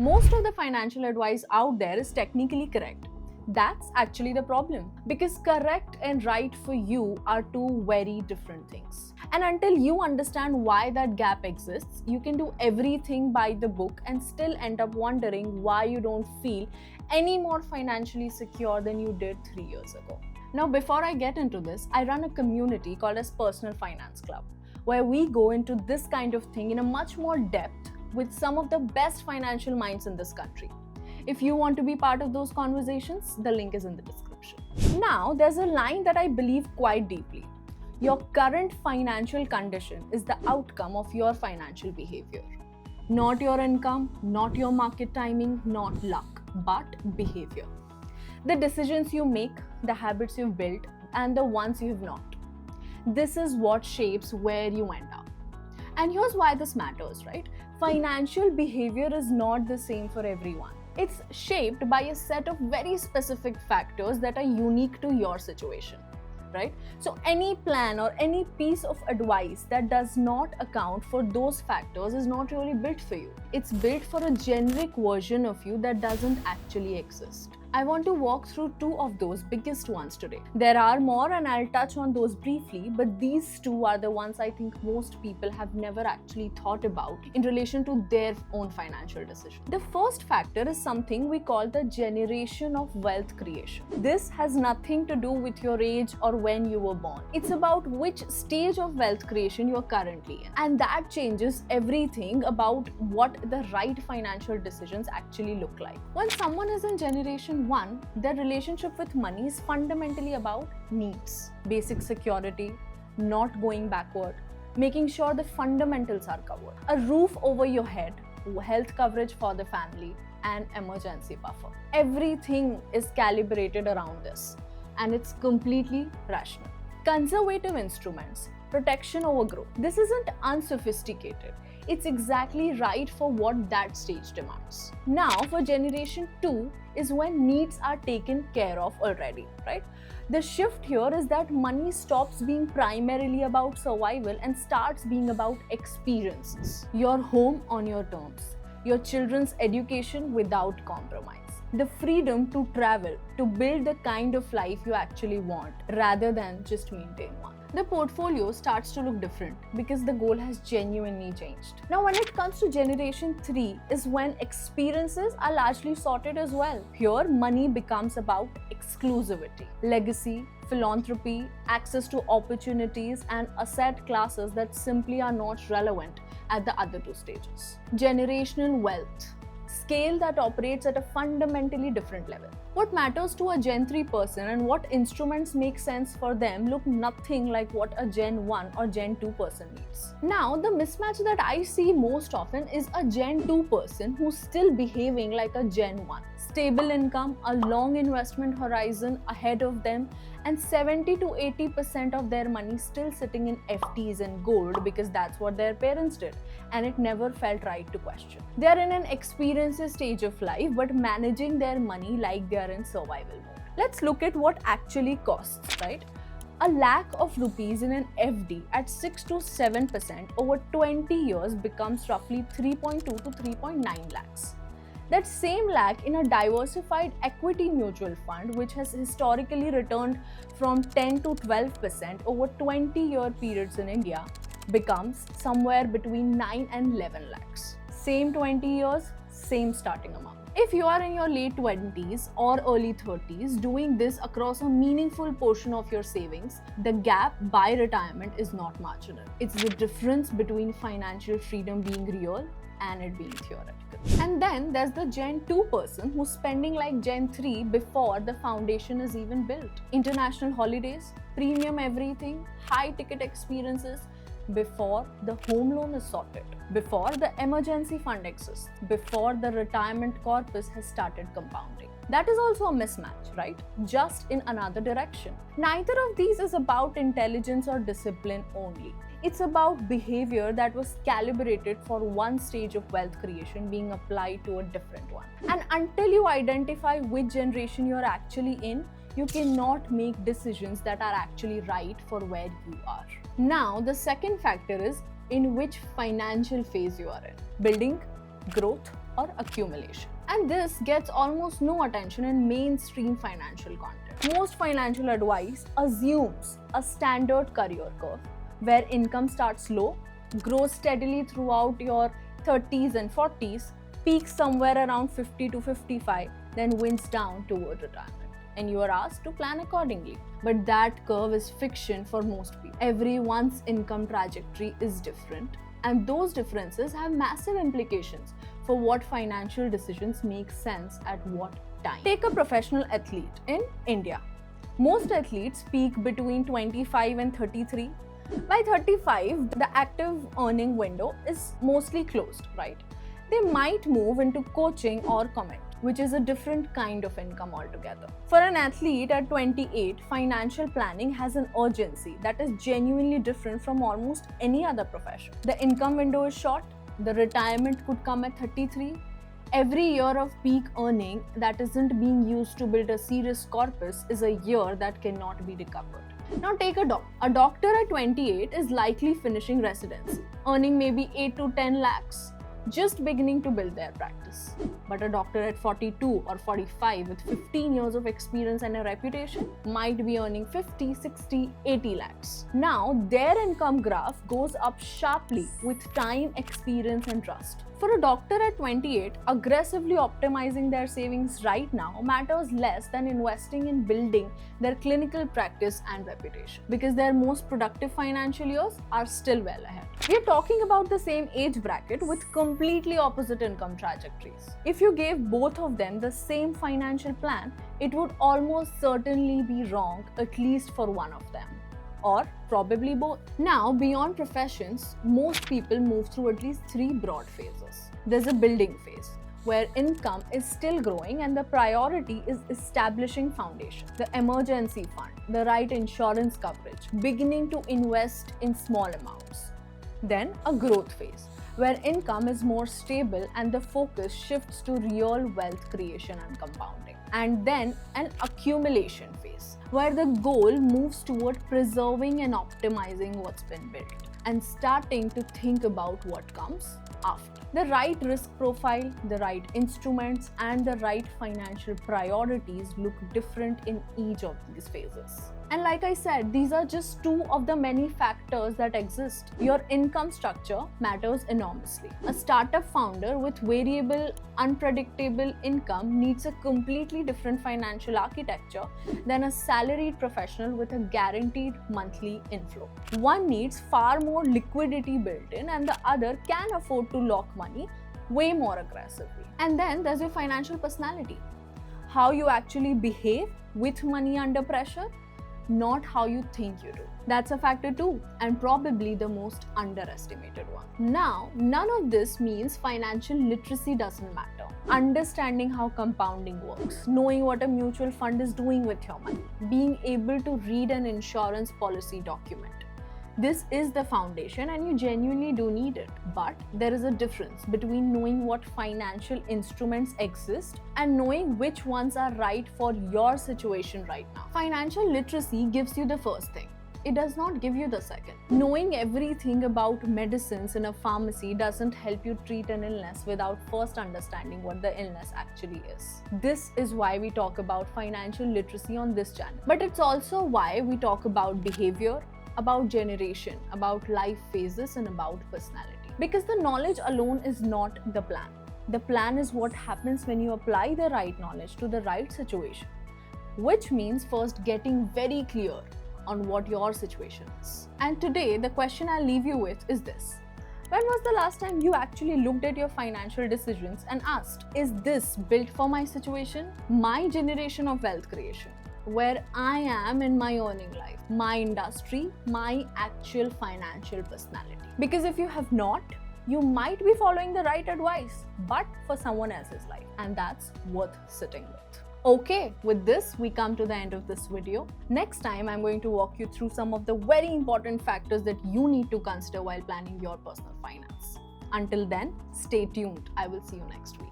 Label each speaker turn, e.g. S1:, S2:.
S1: Most of the financial advice out there is technically correct. That's actually the problem, because correct and right for you are two very different things. And until you understand why that gap exists, you can do everything by the book and still end up wondering why you don't feel any more financially secure than you did 3 years ago. Now, before I get into this, I run a community called as Personal Finance Club, where we go into this kind of thing in a much more depth with some of the best financial minds in this country. If you want to be part of those conversations, the link is in the description. Now, there's a line that I believe quite deeply. Your current financial condition is the outcome of your financial behavior. Not your income, not your market timing, not luck, but behavior. The decisions you make, the habits you've built, and the ones you've not. This is what shapes where you end up. And here's why this matters, right? Financial behavior is not the same for everyone. It's shaped by a set of very specific factors that are unique to your situation, right? So any plan or any piece of advice that does not account for those factors is not really built for you. It's built for a generic version of you that doesn't actually exist. I want to walk through two of those biggest ones today. There are more and I'll touch on those briefly, but these two are the ones I think most people have never actually thought about in relation to their own financial decision. The first factor is something we call the generation of wealth creation. This has nothing to do with your age or when you were born. It's about which stage of wealth creation you're currently in. And that changes everything about what the right financial decisions actually look like. When someone is in generation 1, their relationship with money is fundamentally about needs, basic security, not going backward, making sure the fundamentals are covered, a roof over your head, health coverage for the family, and emergency buffer. Everything is calibrated around this, and it's completely rational. Conservative instruments, protection over growth. This isn't unsophisticated. It's exactly right for what that stage demands. Now, for generation 2 is when needs are taken care of already, right? The shift here is that money stops being primarily about survival and starts being about experiences. Your home on your terms, your children's education without compromise, the freedom to travel, to build the kind of life you actually want rather than just maintain one. The portfolio starts to look different because the goal has genuinely changed. Now, when it comes to generation 3 is when experiences are largely sorted as well. Here, money becomes about exclusivity, legacy, philanthropy, access to opportunities, and asset classes that simply are not relevant at the other two stages. Generational wealth, scale that operates at a fundamentally different level. What matters to a Gen 3 person and what instruments make sense for them look nothing like what a Gen 1 or Gen 2 person needs. Now, the mismatch that I see most often is a Gen 2 person who's still behaving like a Gen 1. Stable income, a long investment horizon ahead of them, and 70 to 80% of their money still sitting in FTs and gold because that's what their parents did, and it never felt right to question. They are in an experiences stage of life but managing their money like they are in survival mode. Let's look at what actually costs, right? A lakh of rupees in an FD at 6 to 7% over 20 years becomes roughly 3.2 to 3.9 lakhs. That same lakh in a diversified equity mutual fund, which has historically returned from 10 to 12% over 20-year periods in India, becomes somewhere between 9 and 11 lakhs. Same 20 years, same starting amount. If you are in your late 20s or early 30s doing this across a meaningful portion of your savings, the gap by retirement is not marginal. It's the difference between financial freedom being real and it being theoretical. And then there's the Gen 2 person who's spending like Gen 3 before the foundation is even built. International holidays, premium everything, high ticket experiences, before the home loan is sorted, before the emergency fund exists, before the retirement corpus has started compounding. That is also a mismatch, right? Just in another direction. Neither of these is about intelligence or discipline only. It's about behavior that was calibrated for one stage of wealth creation being applied to a different one. And until you identify which generation you're actually in, you cannot make decisions that are actually right for where you are. Now, the second factor is in which financial phase you are in. Building, growth, or accumulation. And this gets almost no attention in mainstream financial content. Most financial advice assumes a standard career curve where income starts low, grows steadily throughout your 30s and 40s, peaks somewhere around 50 to 55, then winds down toward retirement. And you are asked to plan accordingly. But that curve is fiction for most people. Everyone's income trajectory is different, and those differences have massive implications for what financial decisions make sense at what time. Take a professional athlete in India. Most athletes peak between 25 and 33. By 35, the active earning window is mostly closed, right? They might move into coaching or comment, which is a different kind of income altogether. For an athlete at 28, financial planning has an urgency that is genuinely different from almost any other profession. The income window is short, the retirement could come at 33. Every year of peak earning that isn't being used to build a serious corpus is a year that cannot be recovered. Now take a doctor. A doctor at 28 is likely finishing residency, earning maybe 8 to 10 lakhs, just beginning to build their practice. But a doctor at 42 or 45 with 15 years of experience and a reputation might be earning 50, 60, 80 lakhs. Now their income graph goes up sharply with time, experience and trust. For a doctor at 28, aggressively optimizing their savings right now matters less than investing in building their clinical practice and reputation, because their most productive financial years are still well ahead. We are talking about the same age bracket with completely opposite income trajectories. If you gave both of them the same financial plan, it would almost certainly be wrong, at least for one of them, or probably both. Now, beyond professions, most people move through at least three broad phases. There's a building phase, where income is still growing and the priority is establishing foundation, the emergency fund, the right insurance coverage, beginning to invest in small amounts. Then a growth phase, where income is more stable and the focus shifts to real wealth creation and compounding. And then an accumulation phase, where the goal moves toward preserving and optimizing what's been built and starting to think about what comes after. The right risk profile, the right instruments, and the right financial priorities look different in each of these phases. And like I said, these are just two of the many factors that exist. Your income structure matters enormously. A startup founder with variable, unpredictable income needs a completely different financial architecture than a salaried professional with a guaranteed monthly inflow. One needs far more liquidity built in, and the other can afford to lock money way more aggressively. And then there's your financial personality. How you actually behave with money under pressure, not how you think you do. That's a factor too, and probably the most underestimated one. Now, none of this means financial literacy doesn't matter. Understanding how compounding works, knowing what a mutual fund is doing with your money, being able to read an insurance policy document. This is the foundation and you genuinely do need it. But there is a difference between knowing what financial instruments exist and knowing which ones are right for your situation right now. Financial literacy gives you the first thing. It does not give you the second. Knowing everything about medicines in a pharmacy doesn't help you treat an illness without first understanding what the illness actually is. This is why we talk about financial literacy on this channel. But it's also why we talk about behavior, about generation, about life phases, and about personality. Because the knowledge alone is not the plan. The plan is what happens when you apply the right knowledge to the right situation, which means first getting very clear on what your situation is. And today, the question I'll leave you with is this. When was the last time you actually looked at your financial decisions and asked, is this built for my situation, my generation of wealth creation, where I am in my earning life, my industry, my actual financial personality? Because if you have not, you might be following the right advice, but for someone else's life, and that's worth sitting with. Okay, with this, we come to the end of this video. Next time, I'm going to walk you through some of the very important factors that you need to consider while planning your personal finance. Until then, stay tuned. I will see you next week.